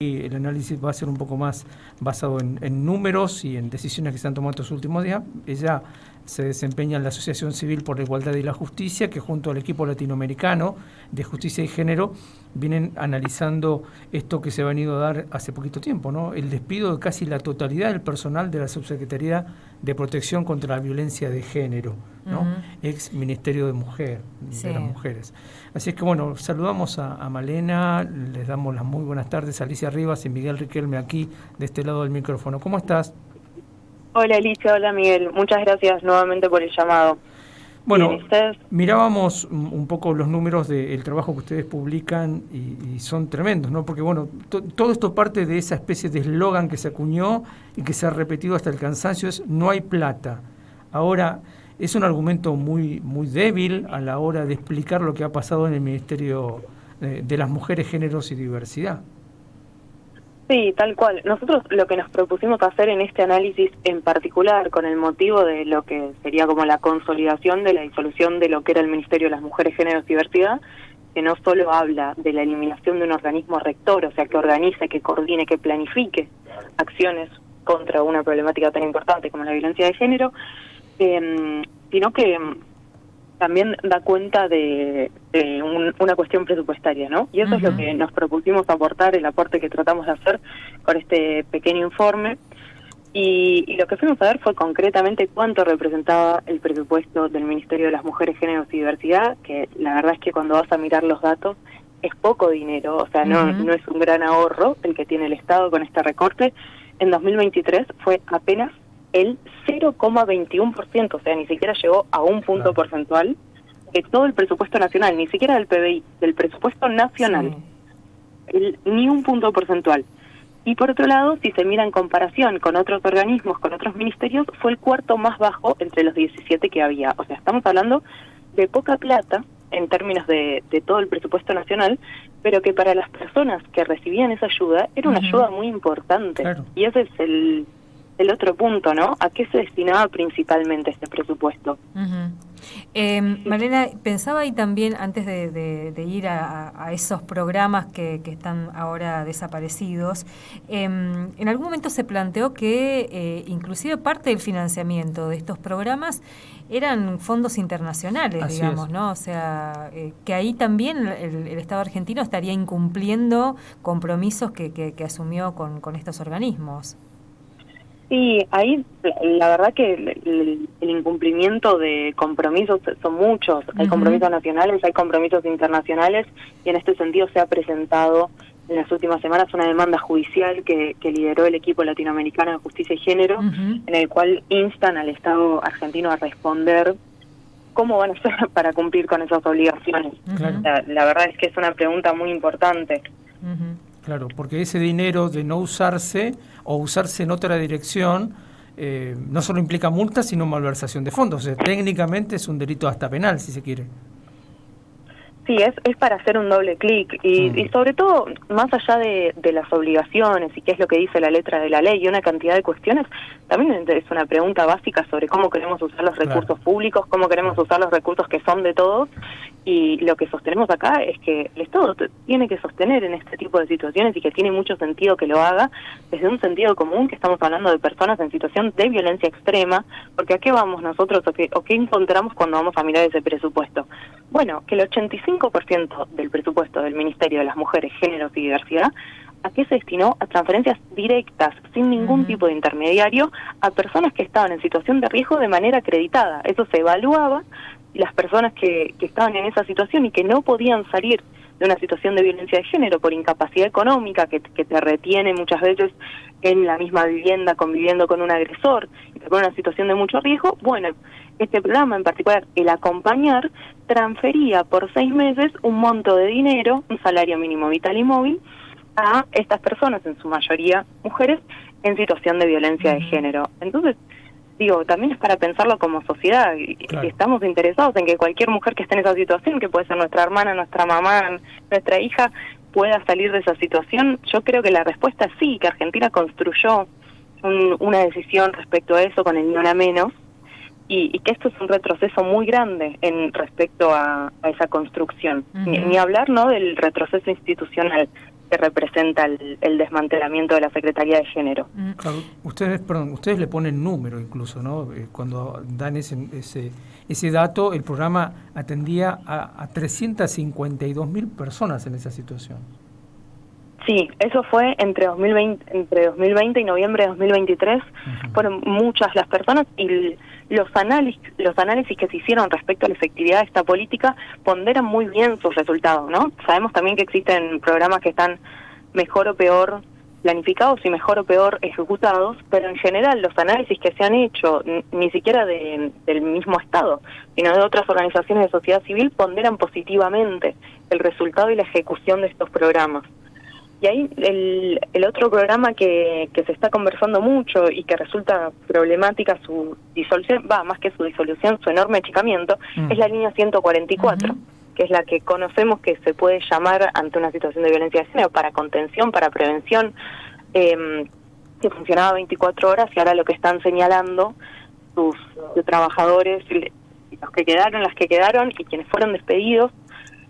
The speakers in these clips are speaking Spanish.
Y el análisis va a ser un poco más basado en números y en decisiones que se han tomado estos últimos días. Ella se desempeña en la Asociación Civil por la Igualdad y la Justicia, que junto al equipo latinoamericano de Justicia y Género vienen analizando esto que se ha venido a dar hace poquito tiempo, ¿no? El despido de casi la totalidad del personal de la Subsecretaría de Protección contra la Violencia de Género, ¿no? Ex Ministerio de Mujer, de las Mujeres. Así es que bueno, saludamos a Malena, les damos las muy buenas tardes a Alicia Rivas y Miguel Riquelme aquí de este lado del micrófono. ¿Cómo estás? Hola Alicia, hola Miguel, muchas gracias nuevamente por el llamado. Bueno, mirábamos un poco los números del trabajo que ustedes publican y son tremendos, ¿no? Porque bueno, todo esto parte de esa especie de eslogan que se acuñó y que se ha repetido hasta el cansancio, es no hay plata. Ahora, es un argumento muy débil a la hora de explicar lo que ha pasado en el Ministerio de las Mujeres, Géneros y Diversidad. Sí, tal cual. Nosotros lo que nos propusimos hacer en este análisis en particular, con el motivo de lo que sería como la consolidación de la disolución de lo que era el Ministerio de las Mujeres, Géneros y Diversidad, que no solo habla de la eliminación de un organismo rector, o sea, que organice, que coordine, que planifique acciones contra una problemática tan importante como la violencia de género, sino que también da cuenta de una cuestión presupuestaria, ¿no? Y eso es lo que nos propusimos aportar, el aporte que tratamos de hacer con este pequeño informe. Y lo que fuimos a ver fue concretamente cuánto representaba el presupuesto del Ministerio de las Mujeres, Géneros y Diversidad, que la verdad es que cuando vas a mirar los datos es poco dinero, o sea, no es un gran ahorro el que tiene el Estado con este recorte. En 2023 fue apenas el 0,21%, o sea, ni siquiera llegó a un punto porcentual de todo el presupuesto nacional, ni siquiera del PBI, del presupuesto nacional, ni un punto porcentual. Y por otro lado, si se mira en comparación con otros organismos, con otros ministerios, fue el cuarto más bajo entre los 17 que había. O sea, estamos hablando de poca plata en términos de todo el presupuesto nacional, pero que para las personas que recibían esa ayuda era una ayuda muy importante. Claro. Y ese es el otro punto, ¿no? ¿A qué se destinaba principalmente este presupuesto? Malena, pensaba ahí también, antes de ir a esos programas que están ahora desaparecidos, en algún momento se planteó que inclusive parte del financiamiento de estos programas eran fondos internacionales, así digamos, ¿no? O sea, que ahí también el Estado argentino estaría incumpliendo compromisos que asumió con estos organismos. Sí, ahí la verdad que el incumplimiento de compromisos son muchos. Hay compromisos nacionales, hay compromisos internacionales, y en este sentido se ha presentado en las últimas semanas una demanda judicial que lideró el equipo latinoamericano de Justicia y Género, en el cual instan al Estado argentino a responder cómo van a hacer para cumplir con esas obligaciones. La verdad es que es una pregunta muy importante. Claro, porque ese dinero de no usarse o usarse en otra dirección no solo implica multa, sino malversación de fondos. O sea, técnicamente es un delito hasta penal, si se quiere. Sí, es para hacer un doble clic y sobre todo, más allá de las obligaciones y qué es lo que dice la letra de la ley y una cantidad de cuestiones, también es una pregunta básica sobre cómo queremos usar los recursos públicos, cómo queremos usar los recursos que son de todos, y lo que sostenemos acá es que el Estado tiene que sostener en este tipo de situaciones y que tiene mucho sentido que lo haga desde un sentido común, que estamos hablando de personas en situación de violencia extrema, porque ¿a qué vamos nosotros o qué encontramos cuando vamos a mirar ese presupuesto? Bueno, que el 85% del presupuesto del Ministerio de las Mujeres, Géneros y Diversidad, ¿a qué se destinó? A transferencias directas, sin ningún tipo de intermediario, a personas que estaban en situación de riesgo de manera acreditada. Eso se evaluaba, y las personas que estaban en esa situación y que no podían salir de una situación de violencia de género por incapacidad económica, que te retiene muchas veces en la misma vivienda conviviendo con un agresor y te pone en una situación de mucho riesgo, bueno, este programa en particular, el Acompañar, transfería por 6 meses un monto de dinero, un salario mínimo vital y móvil, a estas personas, en su mayoría mujeres, en situación de violencia de género. Entonces, digo, también es para pensarlo como sociedad, y estamos interesados en que cualquier mujer que esté en esa situación, que puede ser nuestra hermana, nuestra mamá, nuestra hija, pueda salir de esa situación. Yo creo que la respuesta es sí, que Argentina construyó una decisión respecto a eso con el Ni Una Menos, y que esto es un retroceso muy grande en respecto a esa construcción. Ni hablar, ¿no?, del retroceso institucional, que representa el desmantelamiento de la Secretaría de Género. Claro, ustedes le ponen número incluso, ¿no? Cuando dan ese dato, el programa atendía a 352.000 personas en esa situación. Sí, eso fue entre 2020 y noviembre de 2023. Fueron muchas las personas y los análisis que se hicieron respecto a la efectividad de esta política ponderan muy bien sus resultados, ¿no? Sabemos también que existen programas que están mejor o peor planificados y mejor o peor ejecutados, pero en general los análisis que se han hecho, ni siquiera del mismo Estado, sino de otras organizaciones de sociedad civil, ponderan positivamente el resultado y la ejecución de estos programas. Y ahí el otro programa que se está conversando mucho y que resulta problemática su disolución, más que su disolución, su enorme achicamiento, es la línea 144, que es la que conocemos que se puede llamar ante una situación de violencia de género para contención, para prevención, que funcionaba 24 horas y ahora lo que están señalando sus trabajadores, los que quedaron, las que quedaron y quienes fueron despedidos,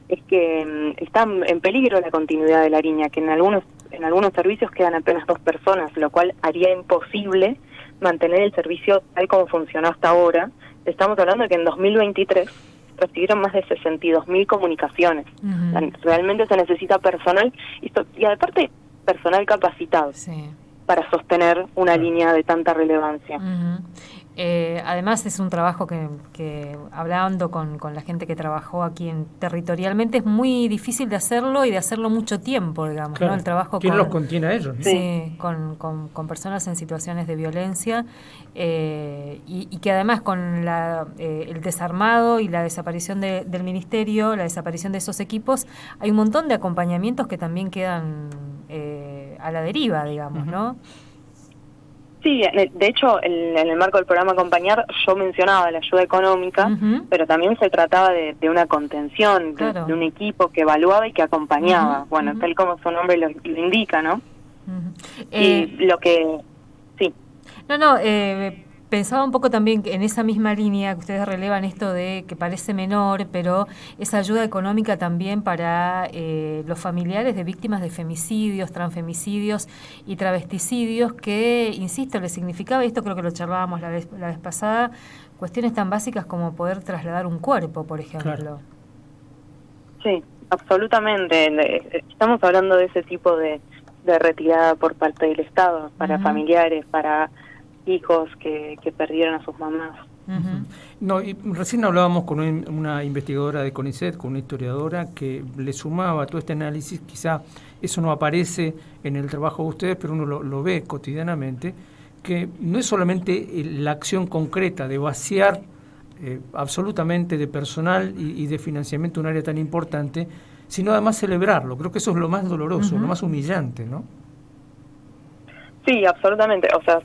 es que está en peligro la continuidad de la línea, que en algunos servicios quedan apenas 2 personas, lo cual haría imposible mantener el servicio tal como funcionó hasta ahora. Estamos hablando de que en 2023 recibieron más de 62.000 comunicaciones. O sea, realmente se necesita personal, y aparte personal capacitado para sostener una línea de tanta relevancia. Además es un trabajo que hablando con la gente que trabajó aquí territorialmente es muy difícil de hacerlo y de hacerlo mucho tiempo, digamos, claro. ¿no? El trabajo ¿Quién los contiene a ellos? Sí, con personas en situaciones de violencia y que además con el desarmado y la desaparición del ministerio, la desaparición de esos equipos, hay un montón de acompañamientos que también quedan a la deriva, digamos, ¿no? Sí, de hecho, en el marco del programa Acompañar, yo mencionaba la ayuda económica, pero también se trataba de una contención, claro, de un equipo que evaluaba y que acompañaba, bueno, tal como su nombre lo indica, ¿no? Y lo que... Sí. Pensaba un poco también en esa misma línea que ustedes relevan esto de que parece menor, pero esa ayuda económica también para los familiares de víctimas de femicidios, transfemicidios y travesticidios, que, insisto, les significaba, y esto creo que lo charlábamos la vez pasada, cuestiones tan básicas como poder trasladar un cuerpo, por ejemplo. Claro. Sí, absolutamente. Estamos hablando de ese tipo de retirada por parte del Estado, para familiares, para hijos que perdieron a sus mamás. No, y recién hablábamos con una investigadora de CONICET, con una historiadora, que le sumaba a todo este análisis. Quizá eso no aparece en el trabajo de ustedes, pero uno lo ve cotidianamente, que no es solamente la acción concreta de vaciar absolutamente de personal y de financiamiento un área tan importante, sino además celebrarlo. Creo que eso es lo más doloroso, lo más humillante, ¿no? Sí, absolutamente. O sea,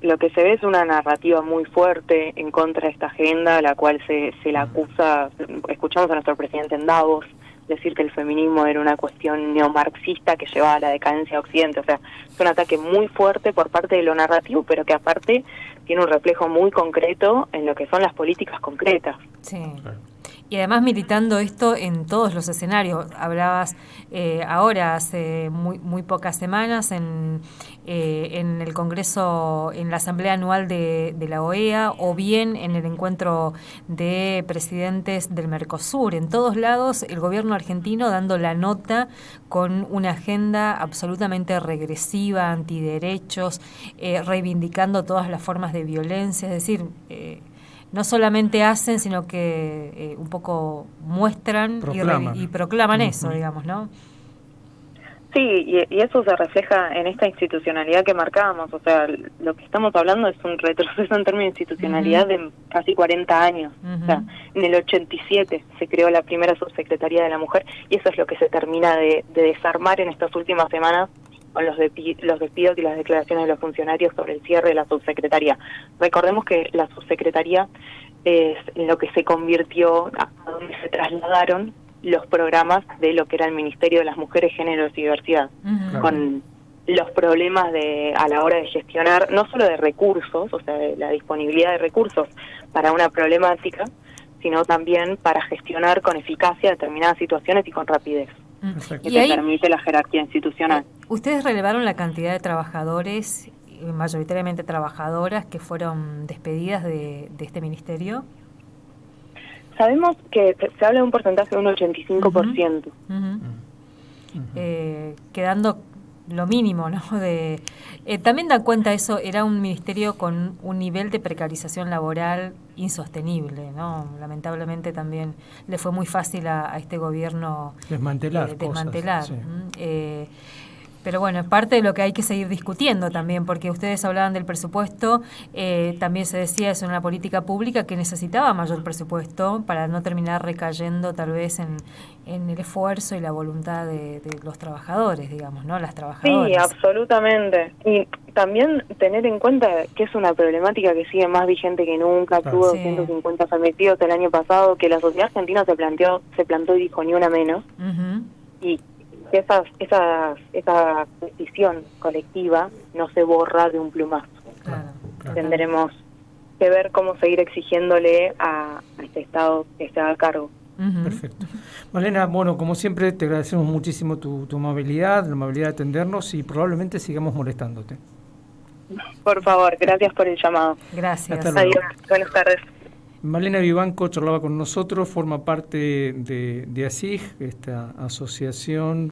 lo que se ve es una narrativa muy fuerte en contra de esta agenda, a la cual se la acusa. Escuchamos a nuestro presidente en Davos decir que el feminismo era una cuestión neomarxista que llevaba a la decadencia de Occidente. O sea, es un ataque muy fuerte por parte de lo narrativo, pero que aparte tiene un reflejo muy concreto en lo que son las políticas concretas. Sí. Y además militando esto en todos los escenarios. Hablabas ahora, hace muy pocas semanas, en el Congreso, en la Asamblea Anual de la OEA, o bien en el encuentro de presidentes del Mercosur. En todos lados, el gobierno argentino dando la nota con una agenda absolutamente regresiva, antiderechos, reivindicando todas las formas de violencia, es decir... no solamente hacen, sino que un poco muestran y proclaman eso, digamos, ¿no? Sí, y eso se refleja en esta institucionalidad que marcábamos. O sea, lo que estamos hablando es un retroceso en términos de institucionalidad de casi 40 años. O sea, en el 87 se creó la primera subsecretaría de la mujer, y eso es lo que se termina de desarmar en estas últimas semanas con los despidos y las declaraciones de los funcionarios sobre el cierre de la subsecretaría. Recordemos que la subsecretaría es en lo que se convirtió, a donde se trasladaron los programas de lo que era el Ministerio de las Mujeres, Géneros y Diversidad, con los problemas a la hora de gestionar, no solo de recursos, o sea, de la disponibilidad de recursos para una problemática, sino también para gestionar con eficacia determinadas situaciones y con rapidez. que te permite la jerarquía institucional. ¿Ustedes relevaron la cantidad de trabajadores, mayoritariamente trabajadoras, que fueron despedidas de este ministerio? Sabemos que se habla de un porcentaje de un 85%. Quedando lo mínimo, ¿no? También da cuenta eso, era un ministerio con un nivel de precarización laboral insostenible, ¿no? Lamentablemente también le fue muy fácil a este gobierno desmantelar. Sí. Pero bueno, es parte de lo que hay que seguir discutiendo también, porque ustedes hablaban del presupuesto, también se decía eso en la política pública, que necesitaba mayor presupuesto para no terminar recayendo tal vez en el esfuerzo y la voluntad de los trabajadores, digamos, ¿no? Las trabajadoras. Sí, absolutamente. Y también tener en cuenta que es una problemática que sigue más vigente que nunca. Tuvo 250 femicidios el año pasado, que la sociedad argentina se plantó y dijo ni una menos. Y esa decisión colectiva no se borra de un plumazo. Claro. Tendremos que ver cómo seguir exigiéndole a este Estado que esté a cargo. Perfecto. Malena, bueno, como siempre te agradecemos muchísimo tu amabilidad, la amabilidad de atendernos y probablemente sigamos molestándote. Por favor, gracias por el llamado. Gracias. Adiós, buenas tardes. Malena Vivanco charlaba con nosotros, forma parte de ASIG, esta asociación